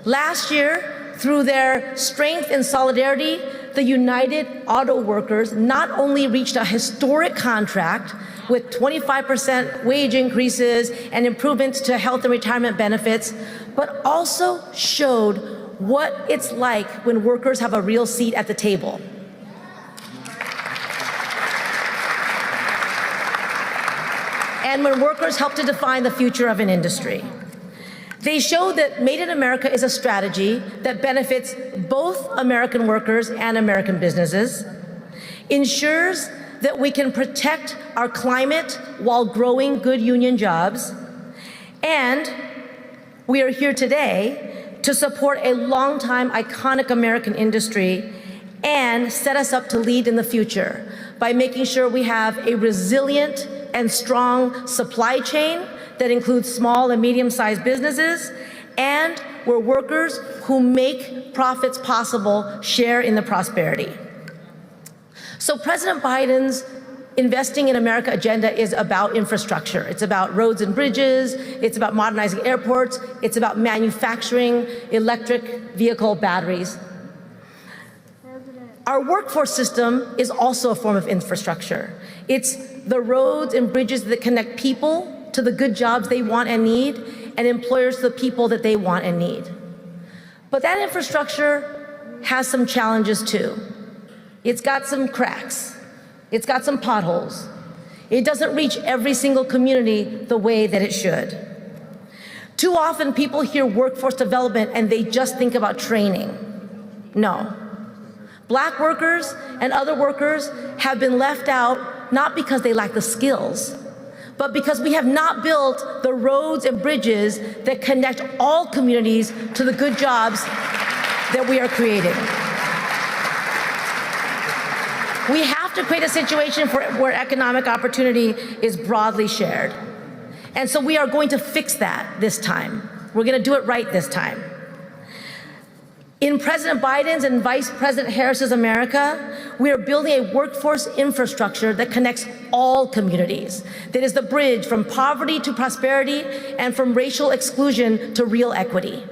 Speaker 13: Last year, through their strength and solidarity, the United Auto Workers not only reached a historic contract with 25% wage increases and improvements to health and retirement benefits, but also showed what it's like when workers have a real seat at the table. And when workers help to define the future of an industry. They show that Made in America is a strategy that benefits both American workers and American businesses, ensures that we can protect our climate while growing good union jobs, and we are here today to support a longtime iconic American industry and set us up to lead in the future by making sure we have a resilient and strong supply chain that includes small and medium-sized businesses, and where workers who make profits possible share in the prosperity. So President Biden's Investing in America agenda is about infrastructure. It's about roads and bridges. It's about modernizing airports. It's about manufacturing electric vehicle batteries. Our workforce system is also a form of infrastructure. It's the roads and bridges that connect people to the good jobs they want and need, and employers to the people that they want and need. But that infrastructure has some challenges too. It's got some cracks. It's got some potholes. It doesn't reach every single community the way that it should. Too often people hear workforce development and they just think about training. No. Black workers and other workers have been left out not because they lack the skills, but because we have not built the roads and bridges that connect all communities to the good jobs that we are creating. We have to create a situation where economic opportunity is broadly shared. And so we are going to fix that this time. We're going to do it right this time. In President Biden's and Vice President Harris's America, we are building a workforce infrastructure that connects all communities, that is the bridge from poverty to prosperity and from racial exclusion to real equity.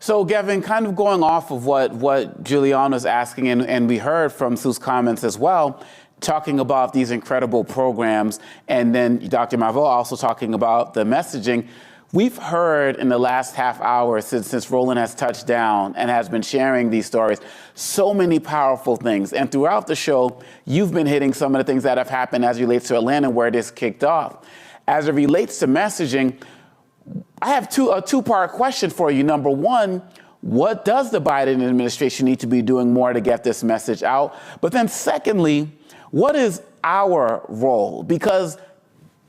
Speaker 1: So, Gavin, kind of going off of what Juliana's asking, and we heard from Sue's comments as well, talking about these incredible programs, and then Dr. Marvell also talking about the messaging. We've heard in the last half hour since Roland has touched down and has been sharing these stories, so many powerful things. And throughout the show, you've been hitting some of the things that have happened as it relates to Atlanta, where this kicked off. As it relates to messaging, I have a two-part question for you. Number one, what does the Biden administration need to be doing more to get this message out? But then secondly, what is our role? Because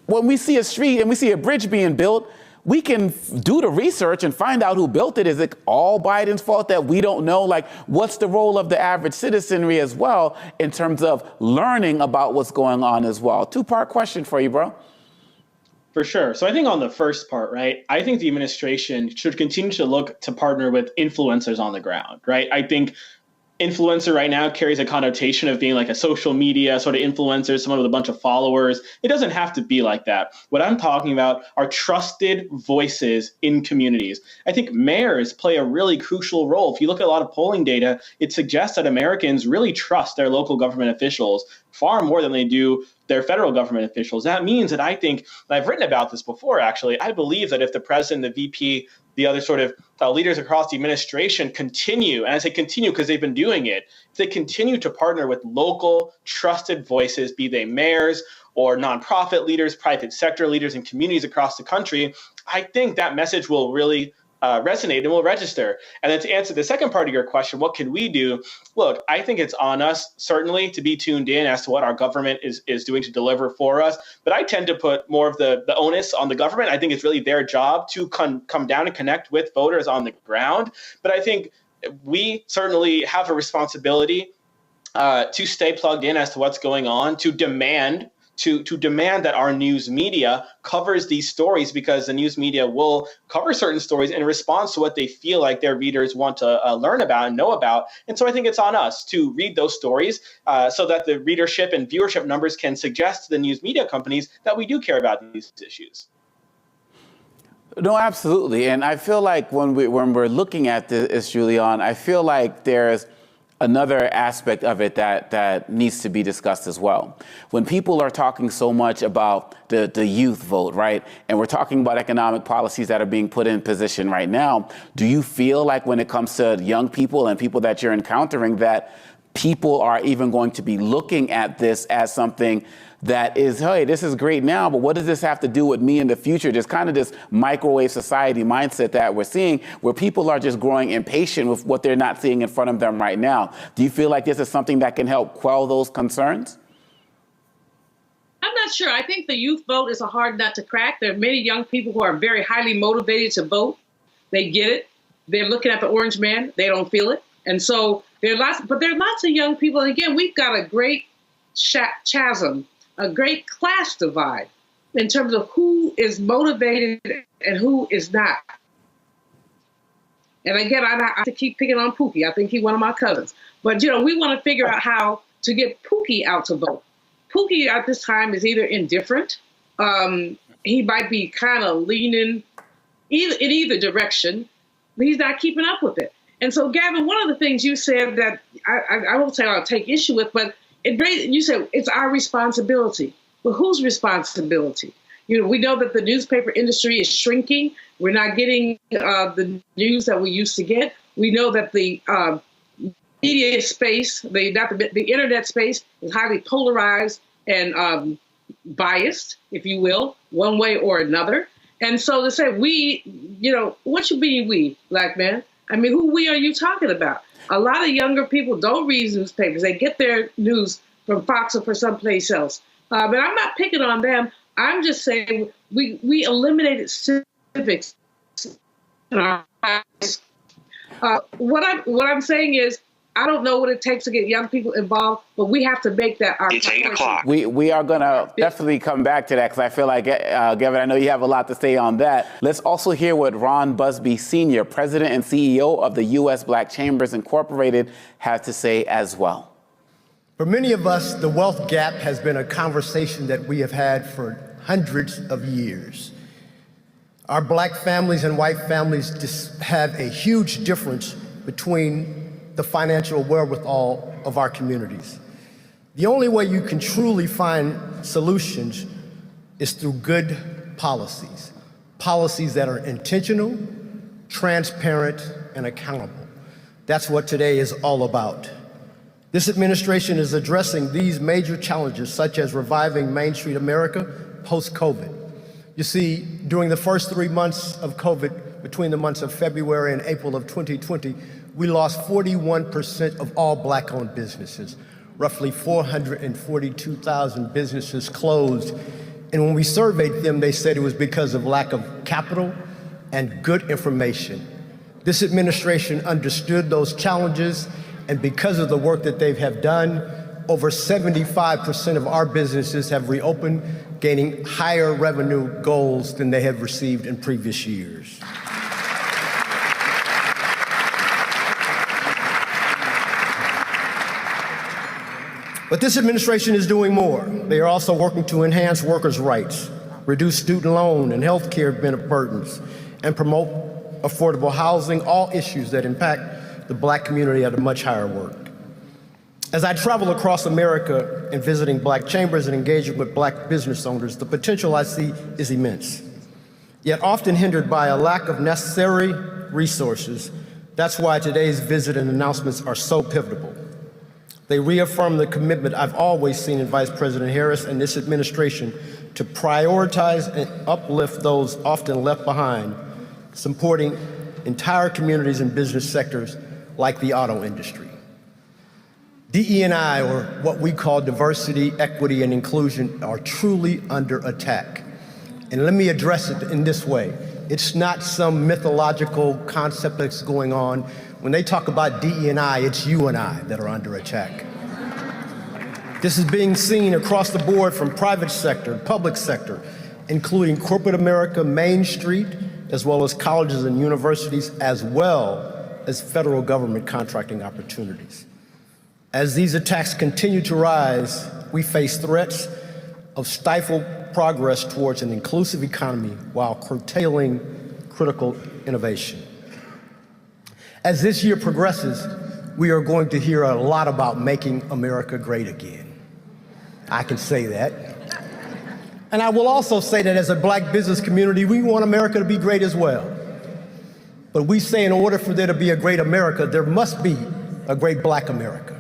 Speaker 1: when we see a street and we see a bridge being built, we can do the research and find out who built it. Is it all Biden's fault that we don't know? Like, what's the role of the average citizenry as well in terms of learning about what's going on as well? Two-part question for you, bro.
Speaker 4: For sure. So I think on the first part, right, I think the administration should continue to look to partner with influencers on the ground, right? I think influencer right now carries a connotation of being like a social media sort of influencer, someone with a bunch of followers. It doesn't have to be like that. What I'm talking about are trusted voices in communities. I think mayors play a really crucial role. If you look at a lot of polling data, it suggests that Americans really trust their local government officials far more than they do their federal government officials. That means that I think, and I've written about this before actually, I believe that if the president, the VP, the other sort of leaders across the administration continue, and I say continue because they've been doing it, if they continue to partner with local trusted voices, be they mayors or nonprofit leaders, private sector leaders in communities across the country, I think that message will really resonate and will register. And then to answer the second part of your question, what can we do? Look, I think it's on us, certainly, to be tuned in as to what our government is doing to deliver for us. But I tend to put more of the onus on the government. I think it's really their job to come down and connect with voters on the ground. But I think we certainly have a responsibility to stay plugged in as to what's going on, to demand that our news media covers these stories, because the news media will cover certain stories in response to what they feel like their readers want to learn about and know about. And so I think it's on us to read those stories so that the readership and viewership numbers can suggest to the news media companies that we do care about these issues.
Speaker 1: No, absolutely. And I feel like when we're looking at this, Julian, I feel like there's another aspect of it that needs to be discussed as well. When people are talking so much about the youth vote, right, and we're talking about economic policies that are being put in position right now, do you feel like when it comes to young people and people that you're encountering that people are even going to be looking at this as something that is, hey, this is great now, but what does this have to do with me in the future? There's kind of this microwave society mindset that we're seeing where people are just growing impatient with what they're not seeing in front of them right now. Do you feel like this is something that can help quell those concerns?
Speaker 3: I'm not sure. I think the youth vote is a hard nut to crack. There are many young people who are very highly motivated to vote. They get it. They're looking at the orange man. They don't feel it. And so there are lots of young people. And again, we've got a great chasm, a great class divide in terms of who is motivated and who is not. And again, I have to keep picking on Pookie. I think he's one of my cousins. But, we want to figure out how to get Pookie out to vote. Pookie at this time is either indifferent. He might be kind of leaning in either direction, but he's not keeping up with it. And so, Gavin, one of the things you said that I won't say I'll take issue with, but you said it's our responsibility. Well, whose responsibility? We know that the newspaper industry is shrinking. We're not getting the news that we used to get. We know that the media space, the internet space, is highly polarized and biased, if you will, one way or another. And so to say we, what you mean we, black man? I mean, who we are you talking about? A lot of younger people don't read newspapers. They get their news from Fox or from someplace else. But I'm not picking on them. I'm just saying we eliminated civics in our lives. What I'm saying is, I don't know what it takes to get young people involved, but we have to make that our
Speaker 1: It's 8 o'clock. We are going to definitely come back to that because I feel like, Gavin, I know you have a lot to say on that. Let's also hear what Ron Busby Sr., President and CEO of the U.S. Black Chambers Incorporated, has to say as well.
Speaker 14: For many of us, the wealth gap has been a conversation that we have had for hundreds of years. Our black families and white families just have a huge difference between the financial wherewithal of our communities. The only way you can truly find solutions is through good policies. Policies that are intentional, transparent, and accountable. That's what today is all about. This administration is addressing these major challenges, such as reviving Main Street America post-COVID. You see, during the first 3 months of COVID, between the months of February and April of 2020, we lost 41% of all black-owned businesses. Roughly 442,000 businesses closed. And when we surveyed them, they said it was because of lack of capital and good information. This administration understood those challenges, and because of the work that they have done, over 75% of our businesses have reopened, gaining higher revenue goals than they have received in previous years. But this administration is doing more. They are also working to enhance workers' rights, reduce student loan and health care burdens, and promote affordable housing, all issues that impact the Black community at a much higher work. As I travel across America and visiting Black chambers and engaging with Black business owners, the potential I see is immense, yet often hindered by a lack of necessary resources. That's why today's visit and announcements are so pivotal. They reaffirm the commitment I've always seen in Vice President Harris and this administration to prioritize and uplift those often left behind, supporting entire communities and business sectors like the auto industry. DE&I, or what we call diversity, equity, and inclusion, are truly under attack. And let me address it in this way. It's not some mythological concept that's going on. When they talk about DE&I, it's you and I that are under attack. This is being seen across the board from private sector, public sector, including corporate America, Main Street, as well as colleges and universities, as well as federal government contracting opportunities. As these attacks continue to rise, we face threats of stifled progress towards an inclusive economy while curtailing critical innovation. As this year progresses, we are going to hear a lot about making America great again. I can say that. And I will also say that as a Black business community, we want America to be great as well. But we say in order for there to be a great America, there must be a great Black America.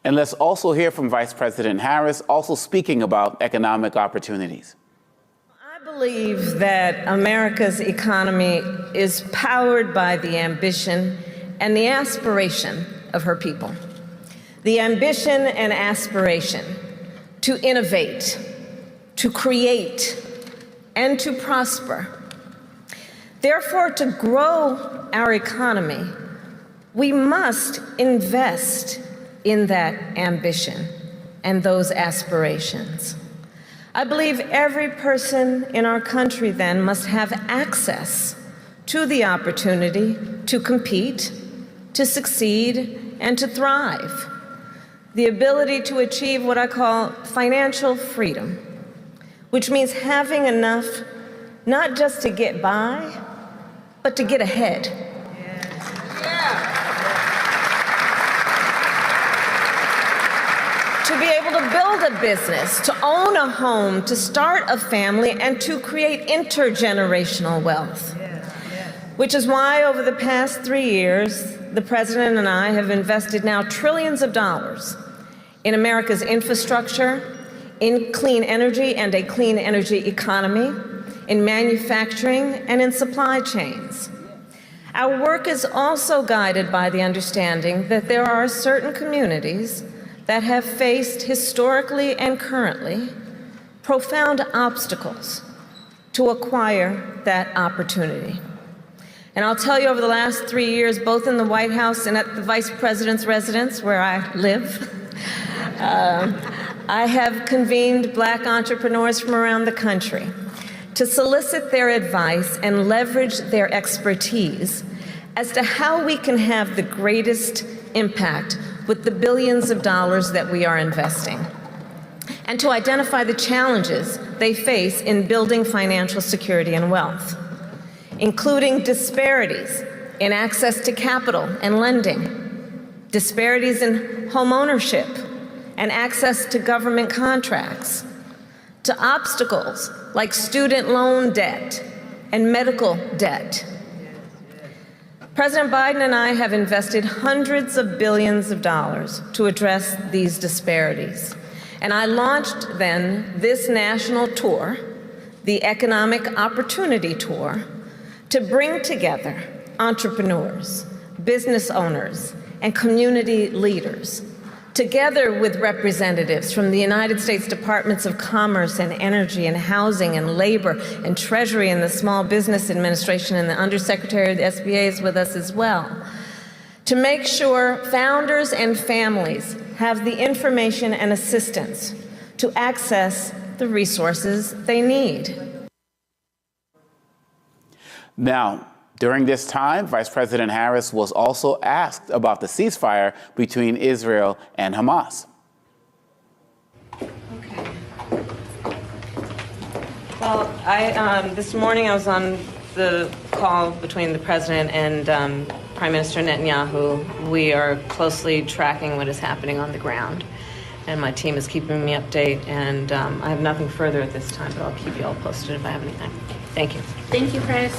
Speaker 1: And let's also hear from Vice President Harris, also speaking about economic opportunities.
Speaker 15: I believe that America's economy is powered by the ambition and the aspiration of her people. The ambition and aspiration to innovate, to create, and to prosper. Therefore, to grow our economy, we must invest in that ambition and those aspirations. I believe every person in our country then must have access to the opportunity to compete, to succeed, and to thrive. The ability to achieve what I call financial freedom, which means having enough not just to get by, but to get ahead. To be able to build a business, to own a home, to start a family, and to create intergenerational wealth. Which is why over the past 3 years, the President and I have invested now trillions of dollars in America's infrastructure, in clean energy and a clean energy economy, in manufacturing, and in supply chains. Our work is also guided by the understanding that there are certain communities that have faced historically and currently profound obstacles to acquire that opportunity. And I'll tell you, over the last 3 years, both in the White House and at the Vice President's residence, where I live, I have convened Black entrepreneurs from around the country to solicit their advice and leverage their expertise as to how we can have the greatest impact with the billions of dollars that we are investing, and to identify the challenges they face in building financial security and wealth, including disparities in access to capital and lending, disparities in home ownership and access to government contracts, to obstacles like student loan debt and medical debt. President Biden and I have invested hundreds of billions of dollars to address these disparities. And I launched then this national tour, the Economic Opportunity Tour, to bring together entrepreneurs, business owners, and community leaders, together with representatives from the United States Departments of Commerce and Energy and Housing and Labor and Treasury and the Small Business Administration, and the Undersecretary of the SBA is with us as well, to make sure founders and families have the information and assistance to access the resources they need.
Speaker 1: Now, During this time, Vice President Harris was also asked about the ceasefire between Israel and Hamas.
Speaker 15: Well, this morning I was on the call between the president and Prime Minister Netanyahu. We are closely tracking what is happening on the ground, and my team is keeping me updated. And I have nothing further at this time, but I'll keep you all posted if I have anything. Thank you.
Speaker 16: Thank you, Chris.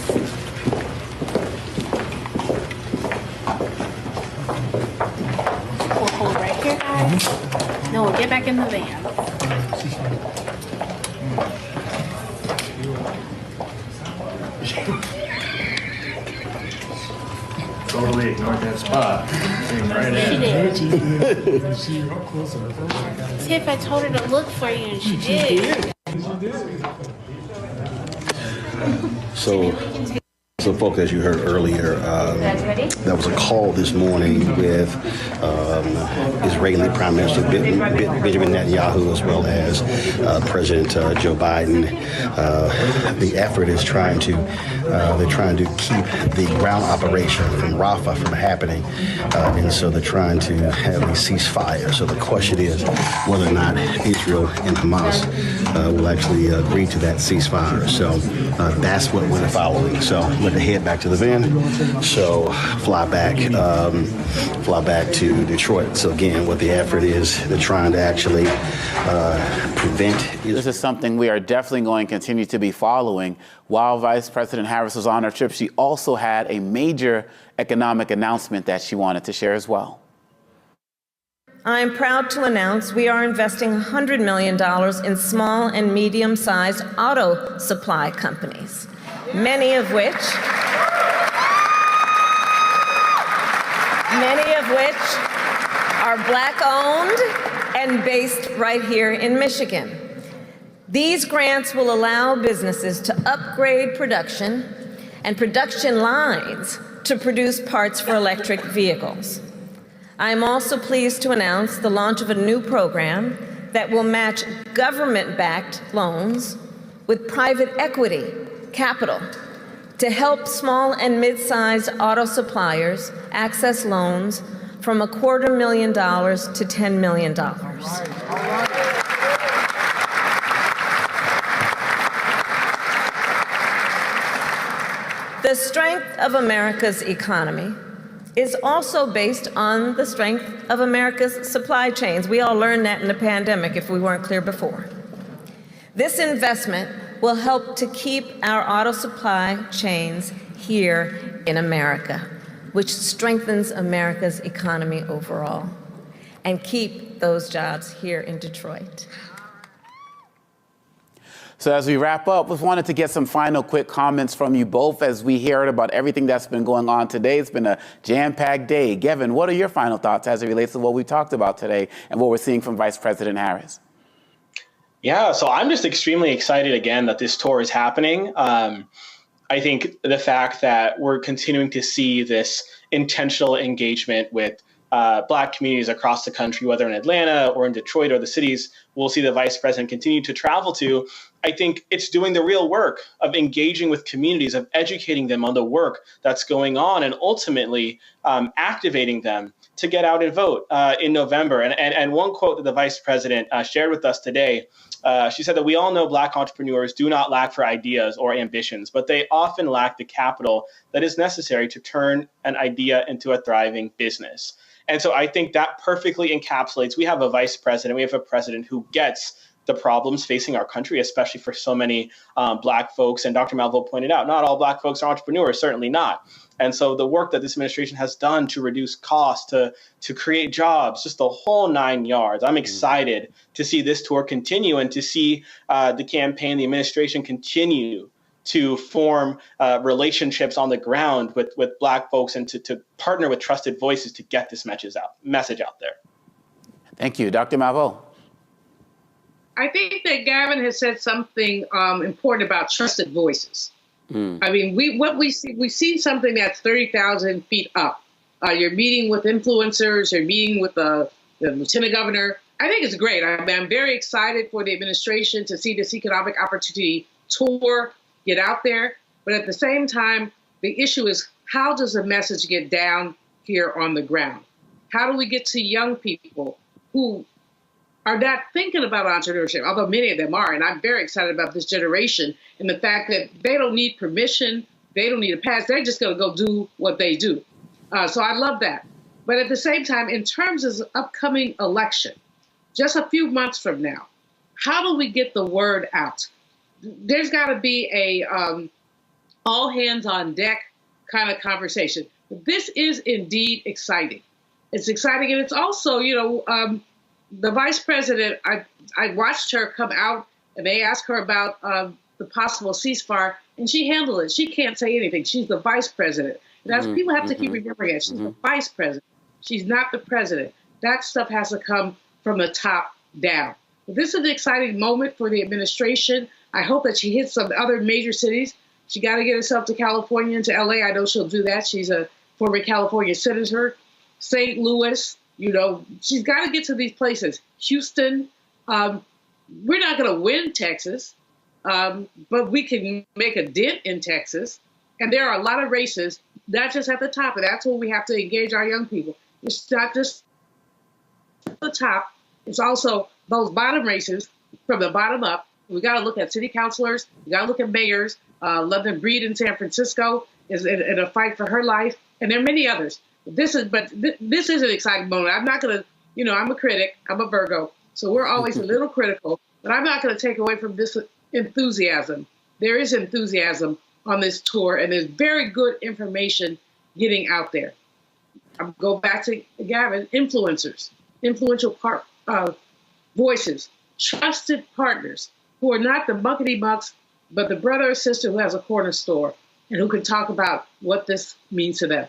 Speaker 16: We'll hold right here, guys. No, we'll get back in the van.
Speaker 17: Totally ignored that spot.
Speaker 16: She did. Tiff, I told her to look for you, and she did.
Speaker 11: So folks, as you heard earlier, there was a call this morning with Israeli Prime Minister Benjamin Netanyahu as well as President Joe Biden. The effort is trying to keep the ground operation from Rafah from happening, and so they're trying to have a ceasefire. So the question is whether or not Israel and Hamas will actually agree to that ceasefire. So that's what we're following. So to head back to the van, so fly back to Detroit. So again, what the effort is, they're trying to actually prevent.
Speaker 1: This is something we are definitely going to continue to be following. While Vice President Harris was on her trip, she also had a major economic announcement that she wanted to share as well.
Speaker 15: I am proud to announce we are investing $100 million in small and medium-sized auto supply companies, many of which are Black-owned and based right here in Michigan. These grants will allow businesses to upgrade production and production lines to produce parts for electric vehicles. I am also pleased to announce the launch of a new program that will match government-backed loans with private equity capital to help small and mid-sized auto suppliers access loans from $250,000 to $10 million. The strength of America's economy is also based on the strength of America's supply chains. We all learned that in the pandemic if we weren't clear before. This investment will help to keep our auto supply chains here in America, which strengthens America's economy overall, and keep those jobs here in Detroit.
Speaker 1: So as we wrap up, we wanted to get some final quick comments from you both as we heard about everything that's been going on today. It's been a jam-packed day. Gavin, what are your final thoughts as it relates to what we talked about today and what we're seeing from Vice President Harris?
Speaker 4: Yeah, so I'm just extremely excited again that this tour is happening. I think the fact that we're continuing to see this intentional engagement with Black communities across the country, whether in Atlanta or in Detroit or the cities we'll see the vice president continue to travel to, I think it's doing the real work of engaging with communities, of educating them on the work that's going on, and ultimately activating them to get out and vote in November. And one quote that the vice president shared with us today, she said that we all know Black entrepreneurs do not lack for ideas or ambitions, but they often lack the capital that is necessary to turn an idea into a thriving business. And so I think that perfectly encapsulates, we have a vice president, we have a president who gets the problems facing our country, especially for so many Black folks. And Dr. Malveaux pointed out, not all Black folks are entrepreneurs, certainly not. And so the work that this administration has done to reduce costs, to create jobs, just the whole 9 yards. I'm excited to see this tour continue and to see the campaign, the administration continue to form relationships on the ground with Black folks and to partner with trusted voices to get this message out there.
Speaker 1: Thank you. Dr. Malveaux.
Speaker 3: I think that Gavin has said something important about trusted voices. I mean, we've seen something that's 30,000 feet up. You're meeting with influencers, you're meeting with the lieutenant governor. I think it's great. I'm very excited for the administration to see this economic opportunity tour get out there. But at the same time, The issue is, how does the message get down here on the ground? How do we get to young people who are not thinking about entrepreneurship, although many of them are, and I'm very excited about this generation and the fact that they don't need permission, they don't need a pass, they're just going to go do what they do. So I love that. But at the same time, in terms of the upcoming election, just a few months from now, how do we get the word out? There's got to be a all hands on deck kind of conversation. This is indeed exciting. It's exciting, and it's also, the vice president, I watched her come out, and they asked her about the possible ceasefire, and she handled it. She can't say anything. She's the vice president. And that's, people have to keep remembering that. She's the vice president. She's not the president. That stuff has to come from the top down. But this is an exciting moment for the administration. I hope that she hits some other major cities. She got to get herself to California and to LA. I know she'll do that. She's a former California senator. St. Louis, she's got to get to these places. Houston, we're not going to win Texas, but we can make a dent in Texas. And there are a lot of races, not just at the top, and that's where we have to engage our young people. It's not just at the top, it's also those bottom races from the bottom up. We got to look at city councilors, we got to look at mayors. London Breed in San Francisco is in a fight for her life, and there are many others. This is an exciting moment. I'm not going to, I'm a critic, I'm a Virgo, so we're always a little critical, but I'm not going to take away from this enthusiasm. There is enthusiasm on this tour, and there's very good information getting out there. I'll go back to Gavin, influencers, influential voices, trusted partners who are not the muckety-mucks, but the brother or sister who has a corner store and who can talk about what this means to them.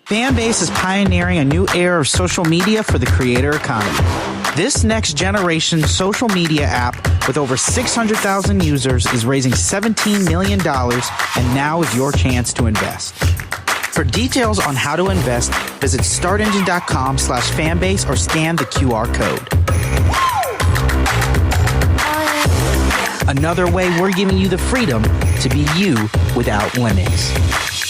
Speaker 6: Fanbase is pioneering a new era of social media for the creator economy. This next generation social media app with over 600,000 users is raising $17 million, and now is your chance to invest. For details on how to invest, visit startengine.com/fanbase or scan the QR code. Another way we're giving you the freedom to be you without limits.